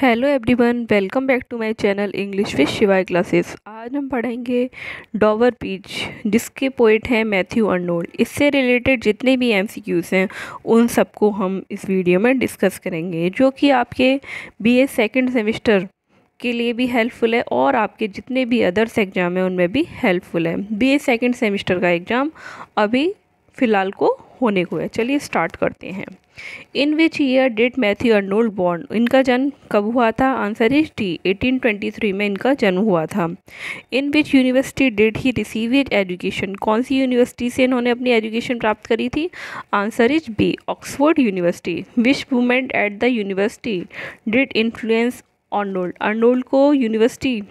Hello everyone, welcome back to my channel English with Shivay classes. आज हम पढ़ेंगे डॉवर बीच, जिसके पोइट हैं मैथ्यू अर्नोल्ड। इससे रिलेटेड जितने भी एमसीक्यूज़ हैं उन सबको हम इस वीडियो में डिस्कस करेंगे, जो कि आपके बीए सेकंड सेमेस्टर के लिए भी हेल्पफुल है और आपके जितने भी अदर्स एग्ज़ाम हैं उनमें भी हेल्पफुल है। बीए सेकंड सेमेस्टर का एग्ज़ाम अभी फ़िलहाल को होने को है। चलिए स्टार्ट करते हैं। In which year did Matthew Arnold born? इनका जन्म कब हुआ था? आंसर इज डी, 1823 में इनका जन्म हुआ था। In which university did he receive his education? कौन सी यूनिवर्सिटी से इन्होंने अपनी एजुकेशन प्राप्त करी थी? Answer is B, Oxford University. Which women at the university did influence Arnold? Arnold को यूनिवर्सिटी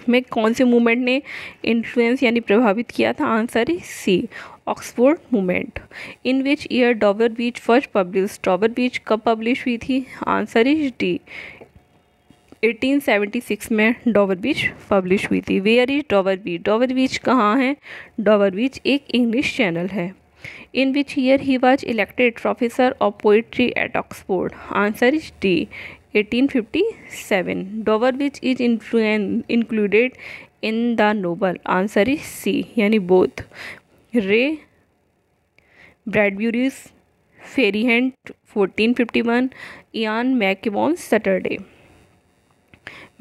में कौन से मूवमेंट ने इन्फ्लुएंस यानी प्रभावित किया था? Answer is C, Oxford movement. In which year Dover Beach first publish? Dover Beach कब पब्लिश हुई थी? आंसर इज डी, 1876 में डॉवर बीच पब्लिश हुई थी। Where is डॉवर Beach? डॉवर बीच कहाँ है? डॉवर बीच एक इंग्लिश चैनल है। In which year he was elected professor of poetry at Oxford? Answer is D, 1857. Dover Beach is included in the novel? Answer is C, यानी both. Ray Bradbury's Fahrenheit 1451, Ian McEwan Saturday.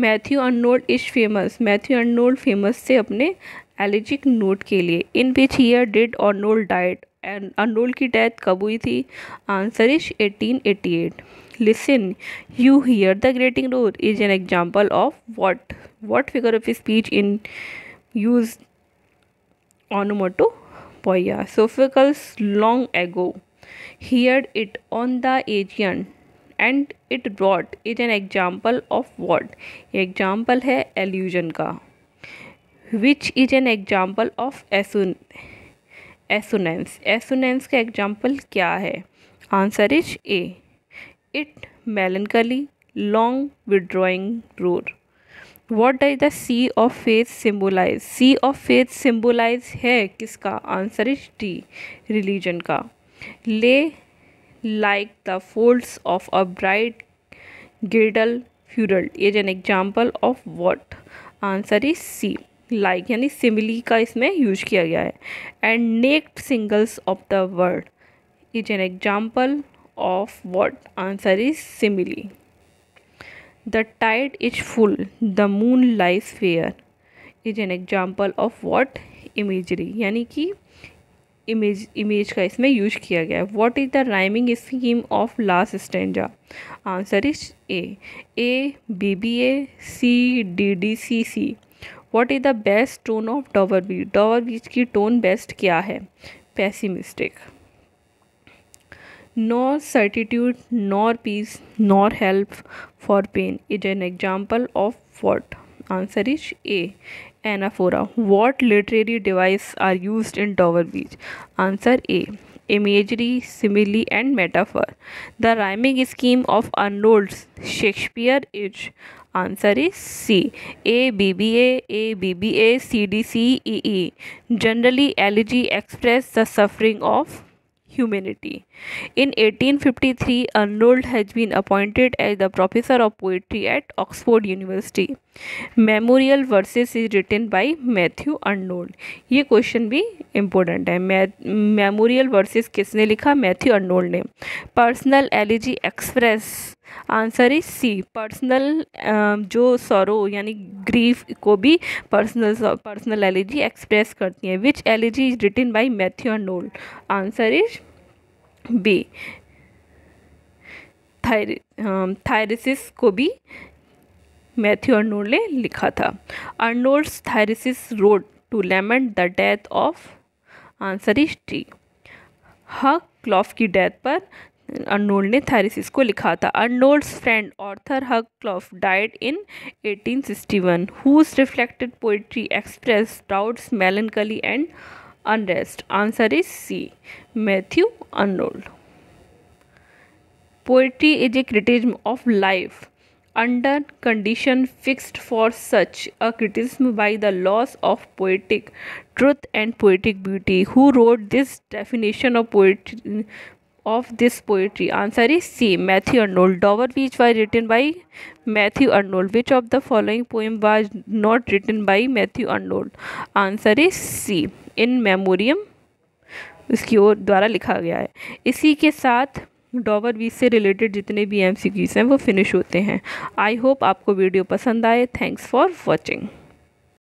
Matthew Arnold is famous? Matthew Arnold famous से अपने elegiac note के लिए। In which year did Arnold died? Arnold की death कब हुई थी? Answer is 1888. Listen you hear the grating roar is an example of what? What figure of speech in use onomatopoeia? Sophocles long ago heard it on the Aegean and it brought is an example of what? Example है एल्यूजन का। Which is an example of assonance? Assonance का example क्या है? Answer is A, it melancholy long withdrawing roar. What does the sea of faith symbolize? Sea of faith symbolize है किसका? Answer is D, religion का। Lay like the folds of a bright girdle furled is an example of what? Answer is C, like यानी simile का इसमें use किया गया है। And naked singles of the word is an example of what? Answer is simile. The tide is full, the moon lies fair is an example of what? Imagery, यानी कि image का इसमें use किया गया है। What is the rhyming scheme of last stanza? Answer is A B B A C D D C C. What is the best tone of Dover Beach? Dover Beach की tone best क्या है? Pessimistic. Nor certitude, nor peace, nor help for pain is an example of what? Answer is A, anaphora. What literary device are used in Dover Beach? Answer A, imagery, simile and metaphor. The rhyming scheme of Arnold's Shakespeare is? Answer is C, A B B A C D C E E. Generally, elegy express the suffering of humanity. In 1853, Arnold has been appointed as the professor of poetry at Oxford University. Memorial verses is written by Matthew Arnold. ये question भी important है। Memorial verses किसने लिखा? Matthew Arnold ने। Personal elegy express? Answer is C, personal जो sorrow यानी grief को भी पर्सनल एलिजी एक्सप्रेस करती है। Which elegy is written by Matthew Arnold? Answer is B, Thyrsis को भी मैथ्यू अर्नोल्ड ने लिखा था। Arnold's Thyrsis wrote to lament the death of? Answer is D, Hugh Clough की डेथ पर अर्नोल्ड ने थायरिसिस को लिखा था। अर्नोल्ड्स friend Arthur Hugh Clough died in 1861, whose reflected poetry express doubts, melancholy and unrest? Answer is C, Matthew Arnold. Poetry is a criticism of life under condition fixed. For such a criticism by the loss of poetic truth and poetic beauty. Who wrote this definition of poetry? of this poetry? Answer is C. Matthew Arnold. Dover Beach was written by Matthew Arnold. Which of the following poem was not written by Matthew Arnold? Answer is C. In Memoriam इसकी ओर द्वारा लिखा गया है। इसी के साथ डॉवर बीच से related जितने भी MCQs हैं वो फिनिश होते हैं। आई होप आपको वीडियो पसंद आए। Thanks for watching.